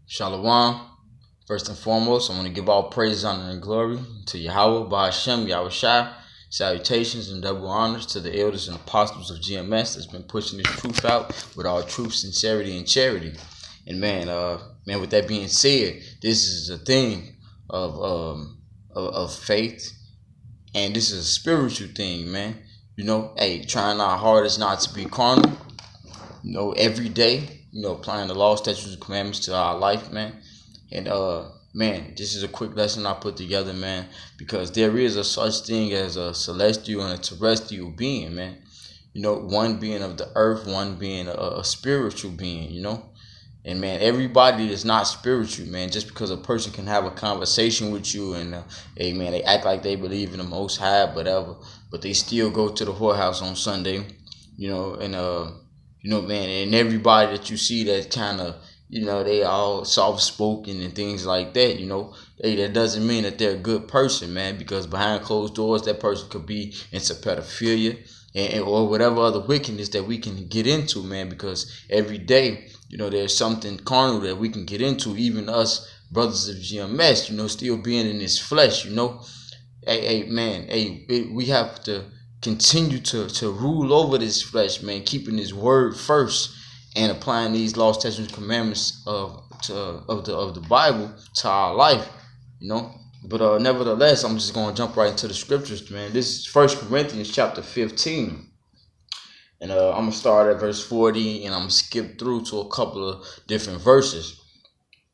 Shalom. First and foremost, I want to give all praise, honor, and glory to Yahweh, Bahashem, Yahweh Shai. Salutations and double honors to the elders and apostles of GMS that's been pushing this truth out with all truth, sincerity, and charity. And man, with that being said, this is a thing of faith, and this is a spiritual thing, man. Trying our hardest not to be carnal. Every day. Applying the law, statutes, and commandments to our life, man. And man, this is a quick lesson I put together, man, because there is a such thing as a celestial and a terrestrial being, man. One being of the earth, one being a spiritual being, And man, everybody is not spiritual, man. Just because a person can have a conversation with you and hey man, they act like they believe in the Most High, whatever, but they still go to the whorehouse on Sunday, man, and everybody that you see that kind of, they all soft spoken and things like that, that doesn't mean that they're a good person, man, because behind closed doors, that person could be into pedophilia or whatever other wickedness that we can get into, man, because every day, there's something carnal that we can get into, even us brothers of GMS, still being in this flesh, we have to continue to rule over this flesh, man, keeping his word first and applying these laws, statutes, commandments of the Bible to our life, But nevertheless, I'm just going to jump right into the scriptures, man. This is 1 Corinthians chapter 15. And I'm going to start at verse 40, and I'm going to skip through to a couple of different verses.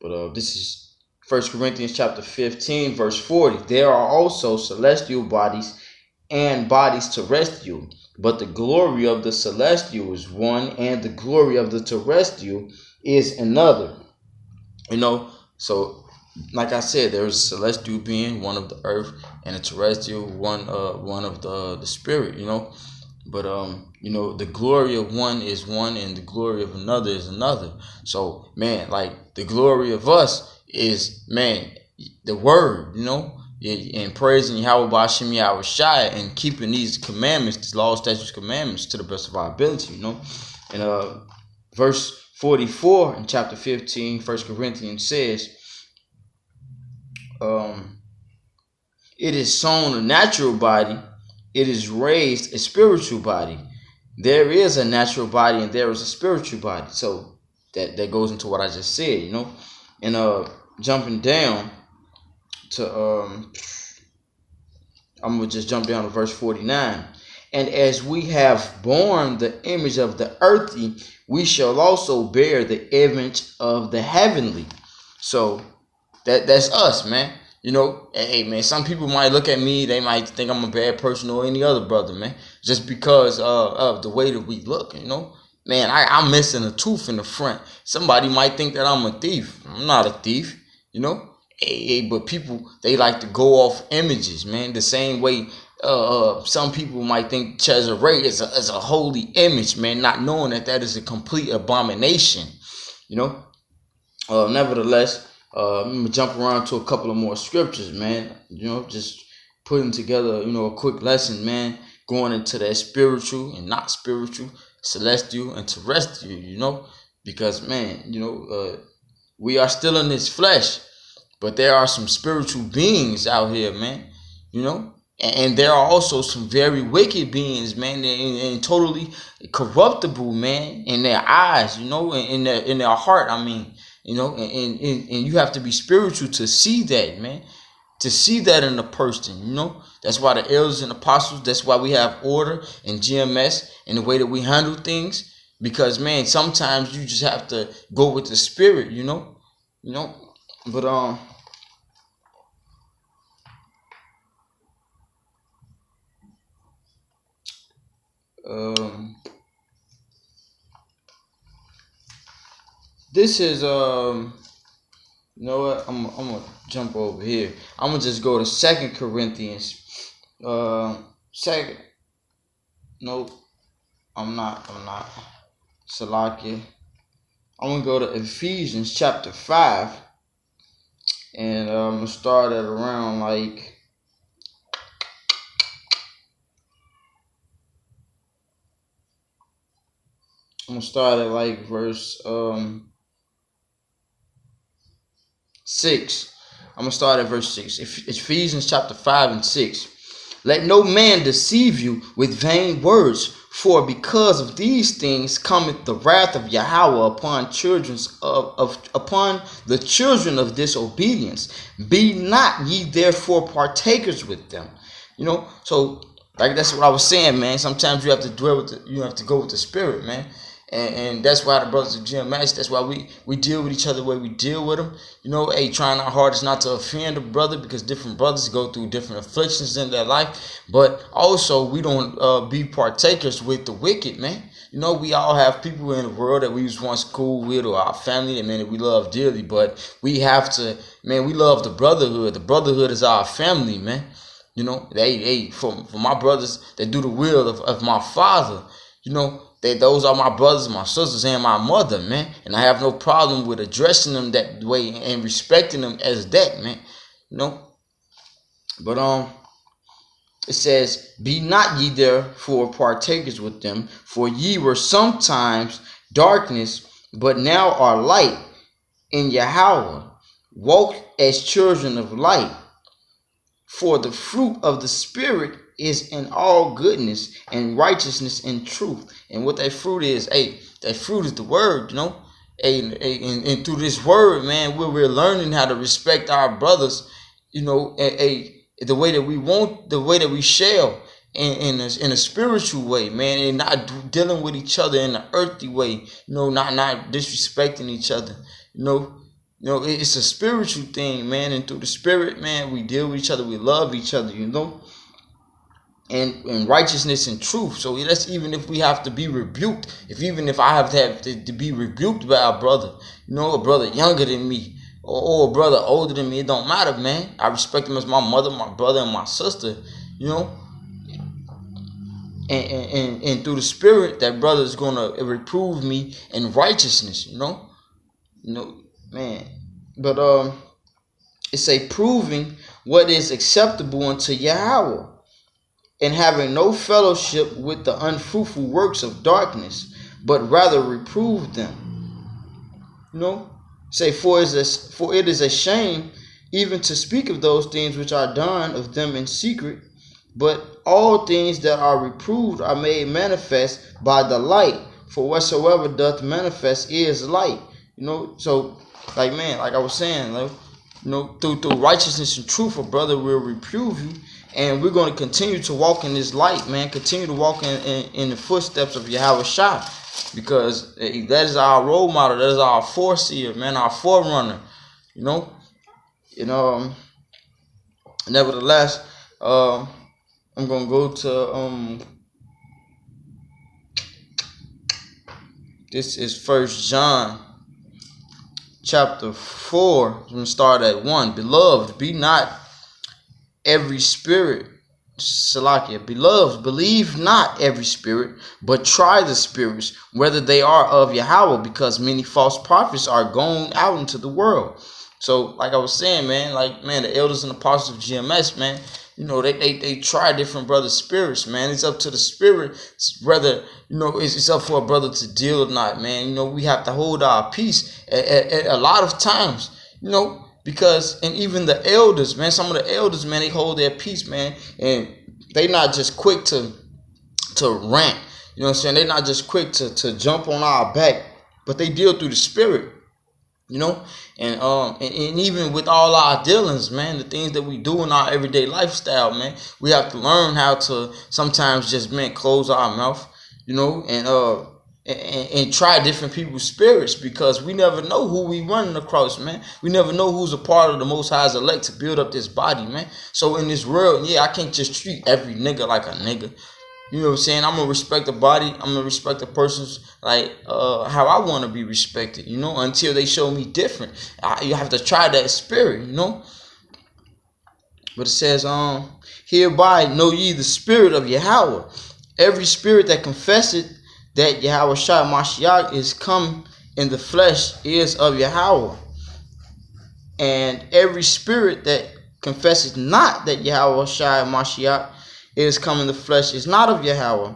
But this is 1 Corinthians chapter 15, verse 40. There are also celestial bodies and bodies terrestrial, but the glory of the celestial is one, and the glory of the terrestrial is another. So like I said, there is a celestial being, one of the earth, and a terrestrial, one of the spirit. But the glory of one is one, and the glory of another is another. So man, like the glory of us is, man, the word, and praising Yahweh Bashim Yahweh Shai and keeping these commandments, these laws, statutes, commandments to the best of our ability, And verse 44 in chapter 15, 1 Corinthians says, it is sown a natural body, it is raised a spiritual body. There is a natural body and there is a spiritual body. So that goes into what I just said, And jumping down to I'm gonna just jump down to verse 49. And as we have borne the image of the earthly, we shall also bear the image of the heavenly. So that's us, man. Hey man, some people might look at me, they might think I'm a bad person or any other brother, man, just because of the way that we look, Man, I'm missing a tooth in the front. Somebody might think that I'm a thief. I'm not a thief, but people, they like to go off images, man. The same way some people might think Cesare is a holy image, man, not knowing that is a complete abomination, Nevertheless, I'm going to jump around to a couple of more scriptures, man. Just putting together, a quick lesson, man, going into that spiritual and not spiritual, celestial and terrestrial, because, man, we are still in this flesh, but there are some spiritual beings out here, man, and there are also some very wicked beings, man, and totally corruptible, man, in their eyes, in their heart, I mean. And you have to be spiritual to see that, man. To see that in a person, That's why the elders and apostles, that's why we have order and GMS and the way that we handle things. Because, man, sometimes you just have to go with the spirit, But, this is, you know what? I'm gonna jump over here. I'm gonna just go to 2 Corinthians. Second. Nope. I'm not. Salakia. I'm gonna go to Ephesians chapter 5, and I'm gonna start at around like. I'm gonna start at like verse 6. I'm going to start at verse 6. Ephesians chapter 5 and 6. Let no man deceive you with vain words, for because of these things cometh the wrath of Yahweh upon upon the children of disobedience. Be not ye therefore partakers with them. So like that's what I was saying, man. Sometimes you have to you have to go with the spirit, man. And that's why the brothers of GMS, that's why we deal with each other the way we deal with them. Trying our hardest not to offend a brother, because different brothers go through different afflictions in their life. But also, we don't be partakers with the wicked, man. We all have people in the world that we was once cool with, or our family, that we love dearly. But we have to, man, we love the brotherhood. The brotherhood is our family, man. For my brothers that do the will of my Father, those are my brothers, my sisters, and my mother, man. And I have no problem with addressing them that way and respecting them as that, man. But it says, be not ye therefore partakers with them, for ye were sometimes darkness, but now are light in Yahweh. Walk as children of light. For the fruit of the Spirit is in all goodness and righteousness and truth. And what that fruit is, that fruit is the word, and through this word, man, we're learning how to respect our brothers, the way that we want, the way that we shall, in a spiritual way, man, and not dealing with each other in an earthly way, not disrespecting each other, it's a spiritual thing, man, and through the spirit, man, we deal with each other, we love each other, and righteousness and truth. So that's even if we have to be rebuked, even if I have to be rebuked by a brother, a brother younger than me, or a brother older than me, it don't matter, man. I respect them as my mother, my brother, and my sister, and through the spirit, that brother is gonna reprove me in righteousness, man. But it's a proving what is acceptable unto Yahweh, and having no fellowship with the unfruitful works of darkness, but rather reprove them. Say, for it is a shame even to speak of those things which are done of them in secret, but all things that are reproved are made manifest by the light, for whatsoever doth manifest is light. So like I was saying, through righteousness and truth, a brother will reprove you, and we're going to continue to walk in this light, man. Continue to walk in the footsteps of Yahweh Shai, because that is our role model. That is our foreseer, man, our forerunner. Nevertheless, I'm gonna go to this is 1 John chapter 4. I'm gonna start at 1. Beloved, be not every spirit, Salakia, beloved, believe not every spirit, but try the spirits, whether they are of Yahweh, because many false prophets are going out into the world. So, like I was saying, man, the elders and apostles of GMS, man, they try different brothers' spirits, man. It's up to the spirit, whether, it's up for a brother to deal or not, man. We have to hold our peace at a lot of times, because, and even the elders, man, some of the elders, man, they hold their peace, man, and they not just quick to rant, they're not just quick to jump on our back, but they deal through the spirit, and even with all our dealings, man, the things that we do in our everyday lifestyle, man, we have to learn how to sometimes just, man, close our mouth, and try different people's spirits, because we never know who we running across, man. We never know who's a part of the Most High's elect to build up this body, man. So in this world, I can't just treat every nigga like a nigga. You know what I'm saying? I'm going to respect the body. I'm going to respect the person's, how I want to be respected, until they show me different. You have to try that spirit, But it says, hereby know ye the spirit of Yahweh. Every spirit that confesseth that Yahweh Shai Mashiach is come in the flesh is of Yahweh. And every spirit that confesseth not that Yahweh Shai Mashiach is come in the flesh is not of Yahweh.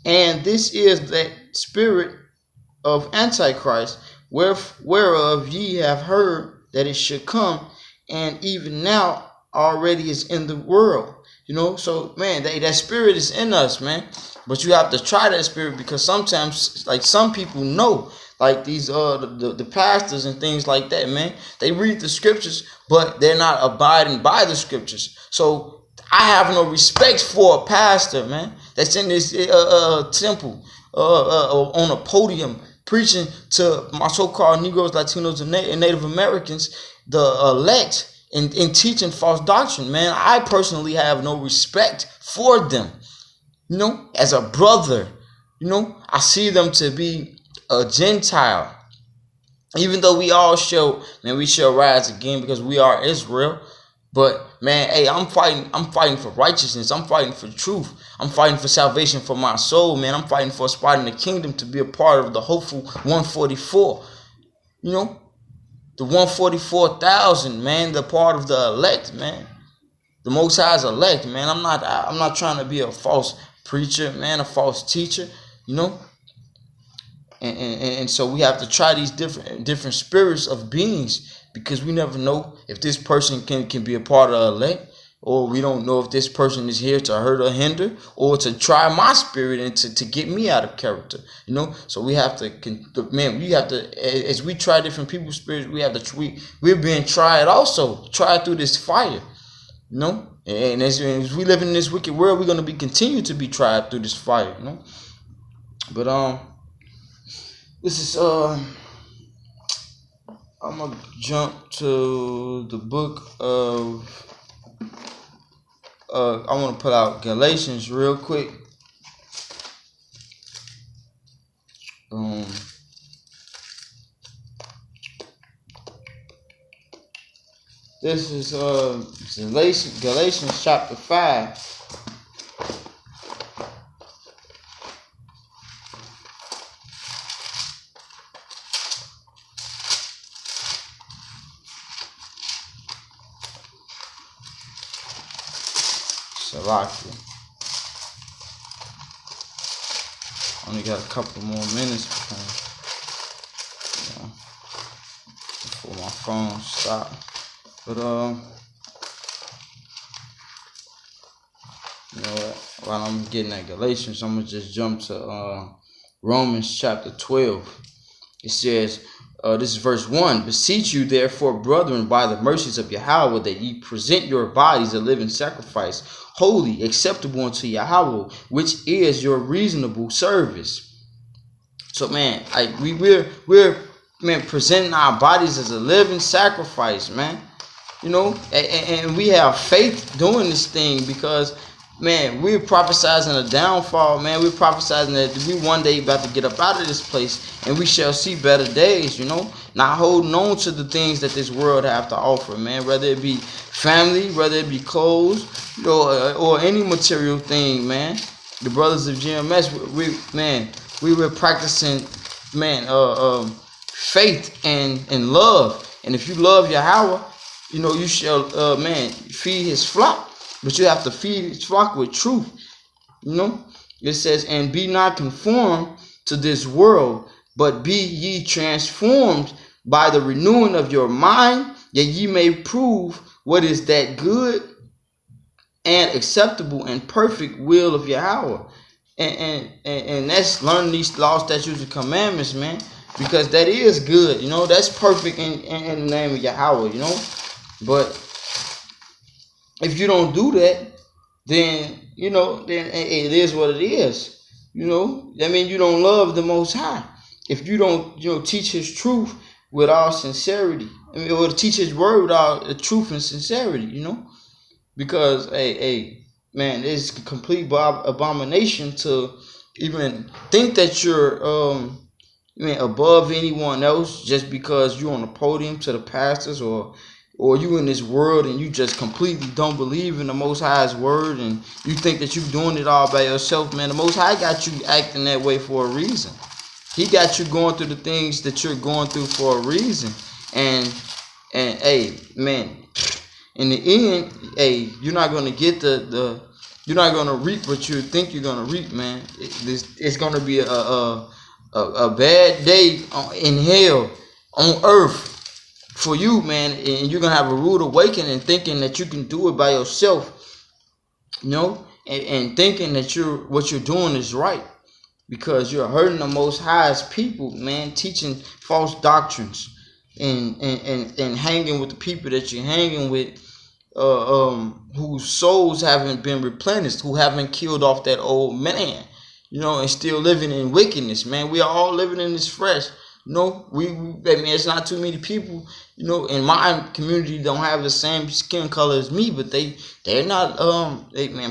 And this is that spirit of Antichrist, whereof ye have heard that it should come, and even now already is in the world. So man, that spirit is in us, man. But you have to try that spirit, because sometimes, like, some people know, like these the pastors and things like that, man. They read the scriptures, but they're not abiding by the scriptures. So I have no respect for a pastor, man, that's in this temple on a podium preaching to my so-called Negroes, Latinos, and Native Americans, the elect, in teaching false doctrine, man. I personally have no respect for them. As a brother, I see them to be a Gentile. Even though we all we shall rise again, because we are Israel. But man, hey, I'm fighting for righteousness. I'm fighting for truth. I'm fighting for salvation for my soul, man. I'm fighting for a spot in the kingdom, to be a part of the hopeful 144. The 144,000, man, the part of the elect, man. The Most High's elect, man. I'm not trying to be a false preacher, man, a false teacher, And so we have to try these different spirits of beings, because we never know if this person can be a part of the elect, or we don't know if this person is here to hurt or hinder, or to try my spirit and to get me out of character. So we have to, man, as we try different people's spirits, we're being tried also, tried through this fire. And as we live in this wicked world, we're going to be continue to be tried through this fire. But this is I'm gonna jump to the book of I want to put out Galatians real quick. This is Galatians chapter 5. Salakia. Only got a couple more minutes before my phone stops. But while I'm getting at Galatians, I'm gonna just jump to Romans chapter 12. It says, this is verse 1. Beseech you, therefore, brethren, by the mercies of Yahweh, that ye present your bodies a living sacrifice, holy, acceptable unto Yahweh, which is your reasonable service. So, man, we're presenting our bodies as a living sacrifice, man. And we have faith doing this thing, because, man, we're prophesizing a downfall, man. We're prophesizing that we one day about to get up out of this place, and we shall see better days, not holding on to the things that this world have to offer, man, whether it be family, whether it be clothes, or any material thing, man. The brothers of GMS, we were practicing, faith and love. And if you love Yahweh, you shall, feed his flock. But you have to feed his flock with truth. It says, and be not conformed to this world, but be ye transformed by the renewing of your mind, that ye may prove what is that good and acceptable and perfect will of Yahweh. And that's learning these laws, statutes, and commandments, man, because that is good. That's perfect in the name of Yahweh, But if you don't do that, then then it is what it is. That means you don't love the Most High. If you don't, teach His truth with all sincerity, or teach His word with all the truth and sincerity, because man, it's a complete abomination to even think that you're above anyone else just because you're on the podium to the pastors, or you in this world and you just completely don't believe in the Most High's word, and you think that you're doing it all by yourself, man. The Most High got you acting that way for a reason. He got you going through the things that you're going through for a reason. And hey, man, in the end, hey, you're not gonna get you're not gonna reap what you think you're gonna reap, man. It's gonna be a bad day in hell on earth for you, man, and you're gonna have a rude awakening, thinking that you can do it by yourself, and thinking that what you're doing is right, because you're hurting the Most High's people, man, teaching false doctrines and hanging with the people that you're hanging with, whose souls haven't been replenished, who haven't killed off that old man, and still living in wickedness, man. We are all living in this flesh. It's not too many people, in my community don't have the same skin color as me, but they're not,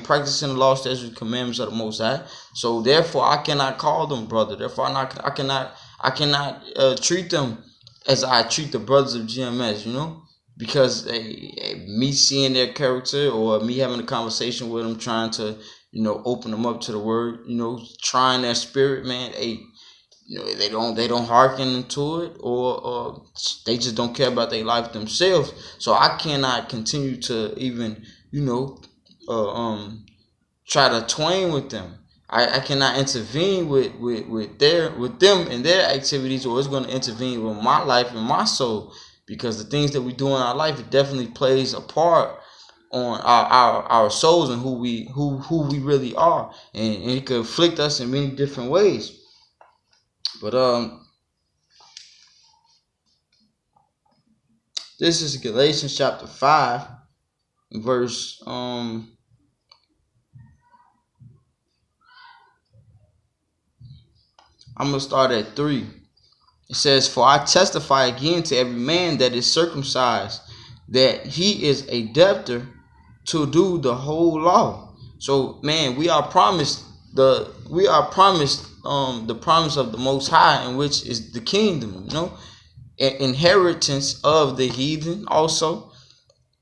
practicing the law, statutes, and commandments of the Most High. So therefore, I cannot call them brother. Therefore, I cannot treat them as I treat the brothers of GMS, because me seeing their character or me having a conversation with them, trying to, open them up to the word, trying their spirit, man, they don't hearken to it, or they just don't care about their life themselves. So I cannot continue to even try to twain with them. I cannot intervene with them and their activities, or it's going to intervene with my life and my soul, because the things that we do in our life, it definitely plays a part on our souls and who we really are, and it could afflict us in many different ways. But this is Galatians chapter 5, verse I'm gonna start at 3. It says, "For I testify again to every man that is circumcised, that he is a debtor to do the whole law." So, man, we are promised the promise of the Most High, in which is the kingdom, inheritance of the heathen also.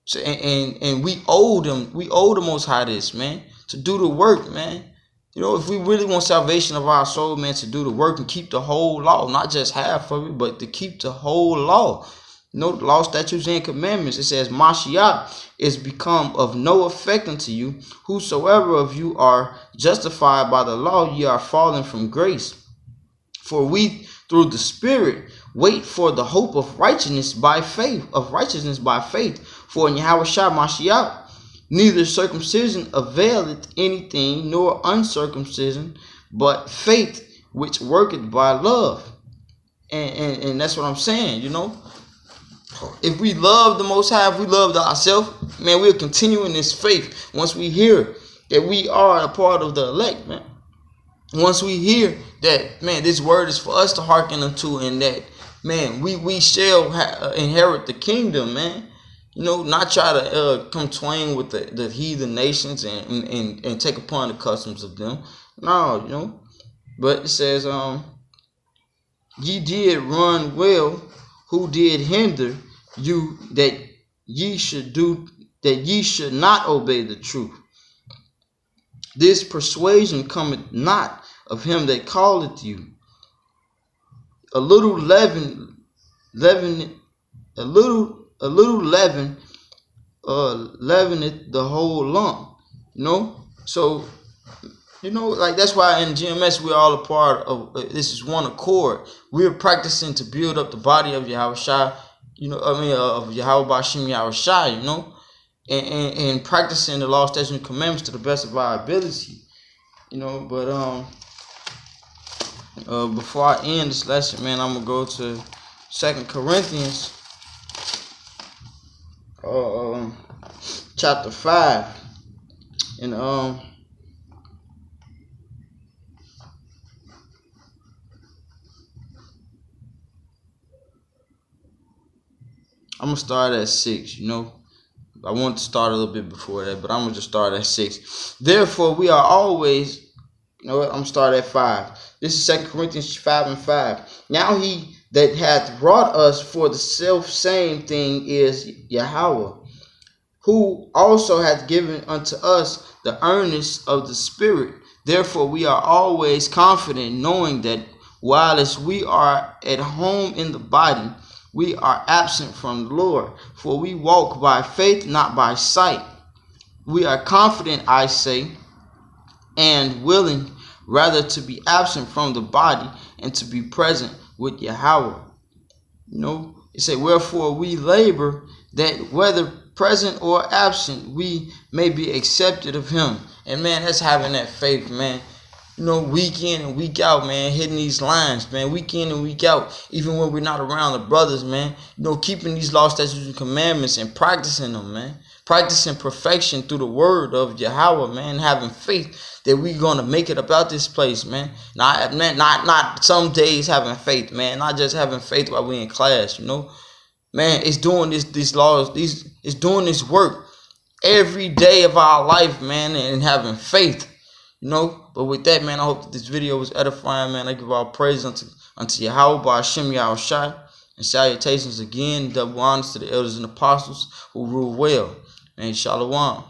So, and we owe the Most High this, man, to do the work, man. If we really want salvation of our soul, man, to do the work and keep the whole law, not just half of it, but to keep the whole law. The law, statutes, and commandments. It says, Mashiach is become of no effect unto you. Whosoever of you are justified by the law, ye are fallen from grace. For we, through the Spirit, wait for the hope of righteousness by faith. For in Yahushua Mashiach, neither circumcision availeth anything, nor uncircumcision, but faith which worketh by love. And that's what I'm saying, If we love the Most High, if we love ourselves, man, we'll continue in this faith. Once we hear that we are a part of the elect, man. Once we hear that, man, this word is for us to hearken unto, and that, man, we shall inherit the kingdom, man. Not try to come twain with the heathen nations and take upon the customs of them. No, But it says, ye did run well, who did hinder you that ye should not obey the truth. This persuasion cometh not of him that calleth you. A little leaven leaveneth the whole lump. So that's why in GMS we're all a part of. This is one accord. We're practicing to build up the body of Yahushua, of Yahweh Bashim Yahushua, and practicing the law, statutes, and commandments to the best of our ability, But before I end this lesson, man, I'm gonna go to 2 Corinthians, chapter 5, and I'm going to start at 6, I want to start a little bit before that, but I'm going to just start at 6. Therefore, we are always, I'm going to start at 5. This is 2 Corinthians 5 and 5. Now he that hath wrought us for the self same thing is Yahweh, who also hath given unto us the earnest of the Spirit. Therefore, we are always confident, knowing that whilst we are at home in the body, we are absent from the Lord. For we walk by faith, not by sight. We are confident, I say, and willing rather to be absent from the body and to be present with Yahweh. It said, wherefore we labor that whether present or absent, we may be accepted of him. And man, that's having that faith, man. You know, week in and week out, man, hitting these lines, man, week in and week out, even when we're not around the brothers, man. You know, keeping these laws, statutes, and commandments and practicing them, man. Practicing perfection through the word of Yahweh, man. Having faith that we're going to make it about this place, man. Not some days having faith, man. Not just having faith while we're in class, you know. Man, it's doing these laws, it's doing this work every day of our life, man, and having faith. You know, but with that, man, I hope that this video was edifying, man. I give all praise unto Yahweh, by Hashem Yahushai, and salutations again, double honors to the elders and apostles who rule well. And shalom.